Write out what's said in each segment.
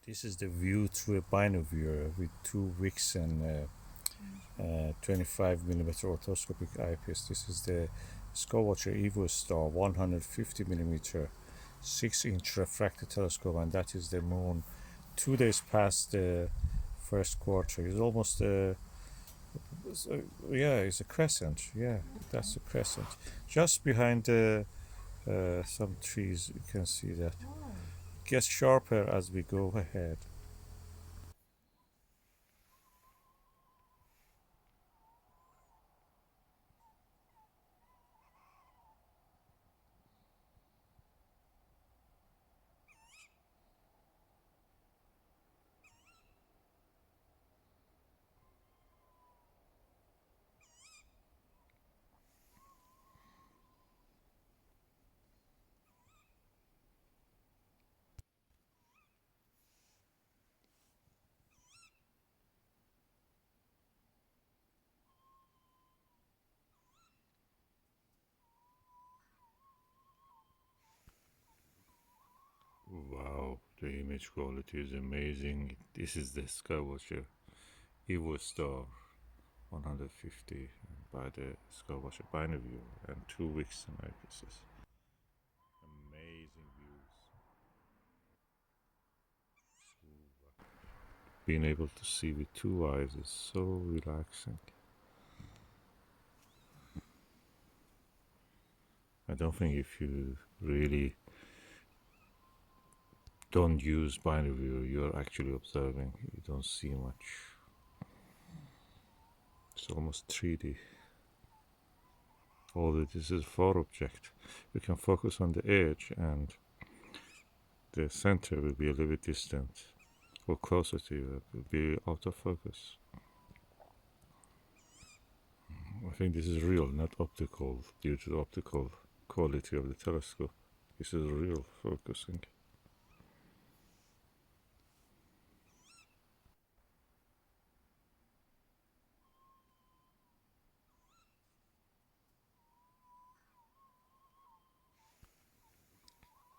This is the view through a binoviewer with two Vixen 25mm orthoscopic eyepiece. This is the Skywatcher Evostar 150mm 6-inch refractor telescope, and that is the moon 2 days past the first quarter. It's almost yeah, it's a crescent. Yeah, that's a crescent. Just behind some trees, you can see that. Gets sharper as we go ahead. Wow, the image quality is amazing. This is the Skywatcher Evostar 150 by the Skywatcher Binoviewing and 2 weeks and eyepieces. Amazing views. Being able to see with two eyes is so relaxing. I don't think if you really don't use binoviewer, you're actually observing. You don't see much. It's almost 3D. Although this is a far object, you can focus on the edge and the center will be a little bit distant or closer to you, it will be out of focus. I think this is real, not optical, due to the optical quality of the telescope. This is real focusing.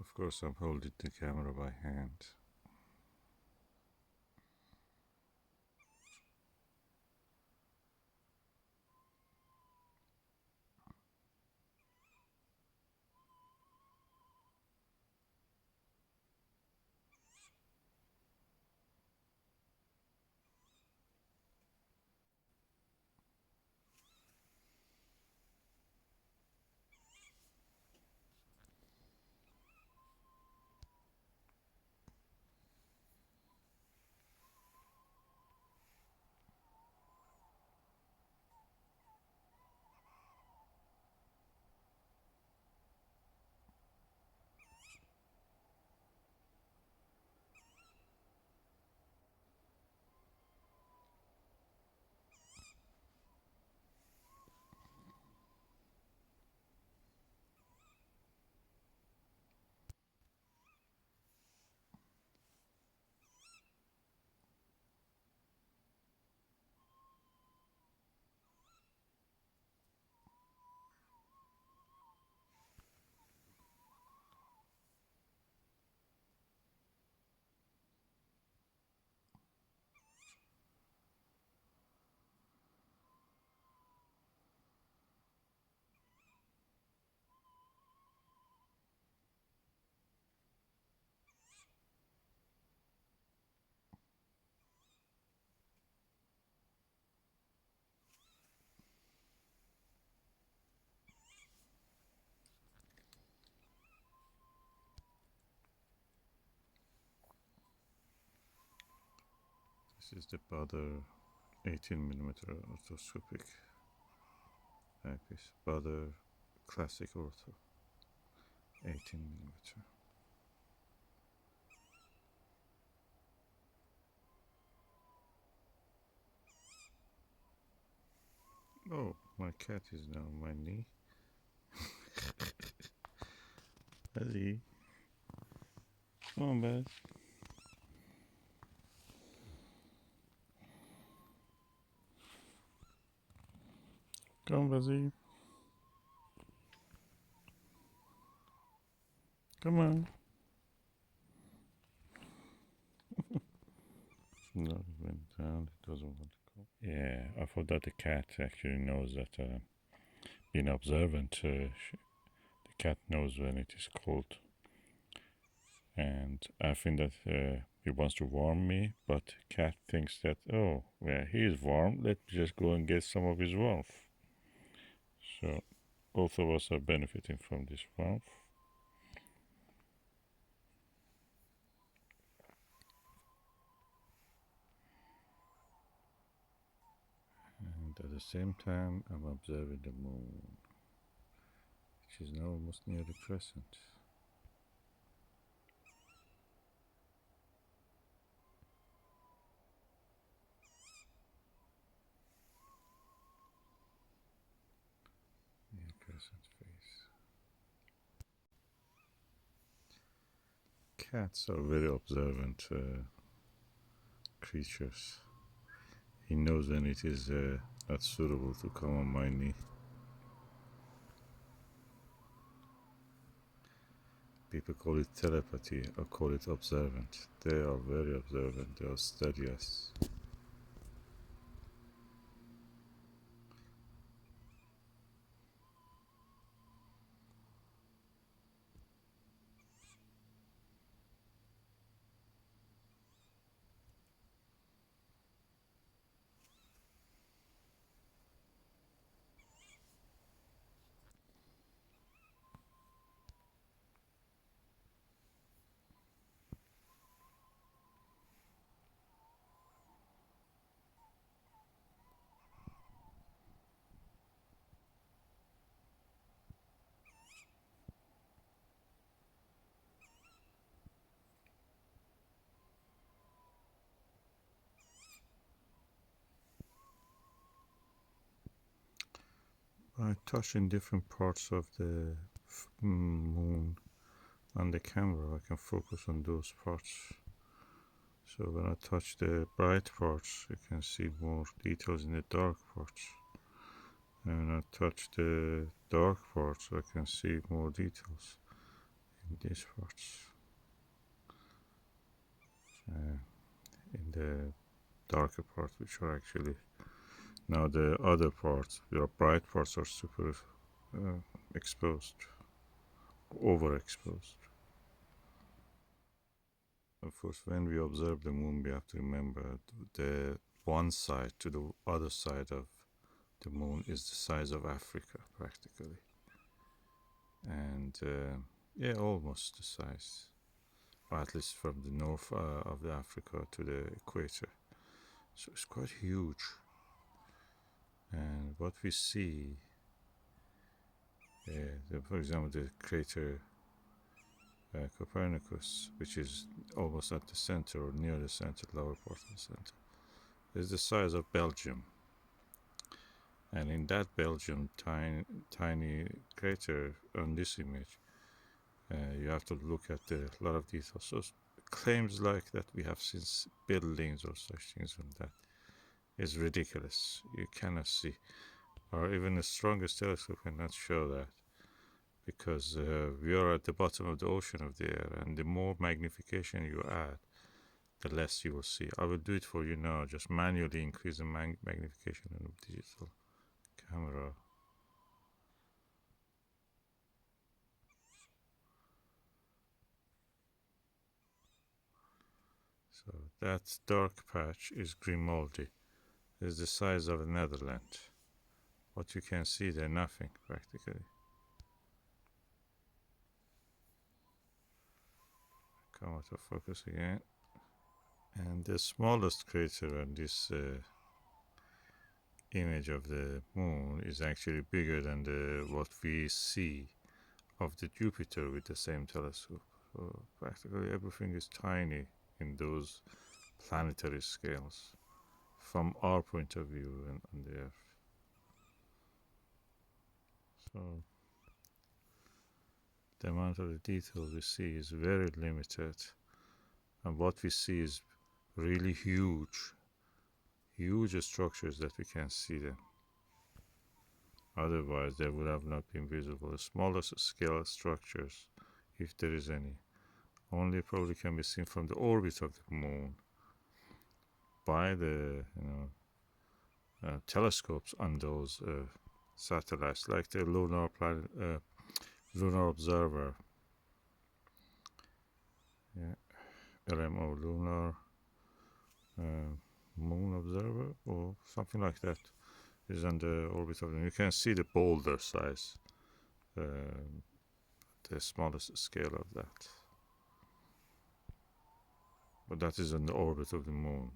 Of course, I'm holding the camera by hand. This is the Baader 18mm orthoscopic eyepiece. Baader Classic Ortho 18mm. Oh, my cat is now on my knee. Bazzy. Come on, Baz. Come on, Bazzy. Come on. No, it went down. It doesn't want to go. Yeah, I thought that the cat actually knows that being observant. The cat knows when it is cold, and I think that he wants to warm me, but cat thinks that, oh, well, he is warm. Let me just go and get some of his warmth. So both of us are benefiting from this warmth. And at the same time, I'm observing the moon, which is now almost nearly present. Near crescent phase. Cats are very observant creatures. He knows when it is not suitable to come on my knee. People call it telepathy, or call it observant. They are very observant, they are studious. By touching different parts of the moon on the camera, I can focus on those parts. So when I touch the bright parts, you can see more details in the dark parts. And when I touch the dark parts, I can see more details in these parts. In the darker parts, which are actually now the other parts, the bright parts are super exposed, overexposed. Of course, when we observe the moon, we have to remember the one side to the other side of the moon is the size of Africa, practically. And yeah, almost the size, or at least from the north of the Africa to the equator. So it's quite huge. And what we see, for example, the crater Copernicus, which is almost at the center or near the center, lower part of the center, is the size of Belgium. And in that Belgium tiny crater on this image, you have to look at a lot of details. So claims like that we have seen buildings or such things from that is ridiculous. You cannot see, or even the strongest telescope cannot show that, because we are at the bottom of the ocean of the air, and the more magnification you add, the less you will see. I will do it for you now. Just manually increase the magnification of the digital camera. So that dark patch is Grimaldi. It's the size of a Netherlands. What you can see there, nothing practically. Come out of focus again. And the smallest crater on this image of the moon is actually bigger than what we see of the Jupiter with the same telescope. So practically everything is tiny in those planetary scales from our point of view on the Earth. So the amount of the detail we see is very limited, and what we see is really huge structures that we can see them. Otherwise, they would have not been visible. The smallest scale structures, if there is any, only probably can be seen from the orbit of the moon. buy the telescopes on those satellites, like the lunar observer, yeah, LMO, lunar moon observer, or something like that, is on the orbit of them. You can see the boulder size, the smallest scale of that, but that is on the orbit of the moon.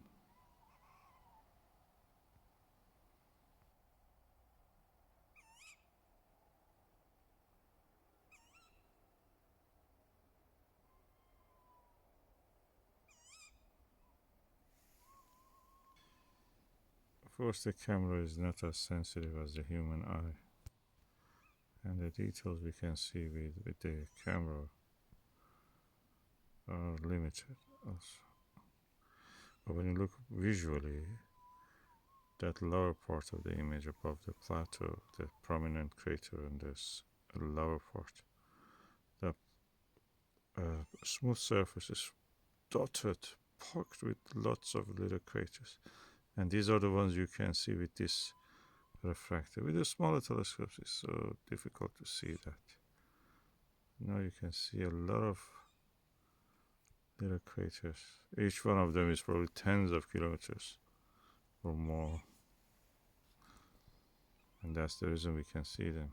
Of course, the camera is not as sensitive as the human eye, and the details we can see with the camera are limited also. But when you look visually, that lower part of the image above the plateau, the prominent crater in this lower part, the smooth surface is dotted, packed with lots of little craters. And these are the ones you can see with this refractor. With the smaller telescopes, it's so difficult to see that. Now you can see a lot of little craters. Each one of them is probably tens of kilometers or more. And that's the reason we can see them.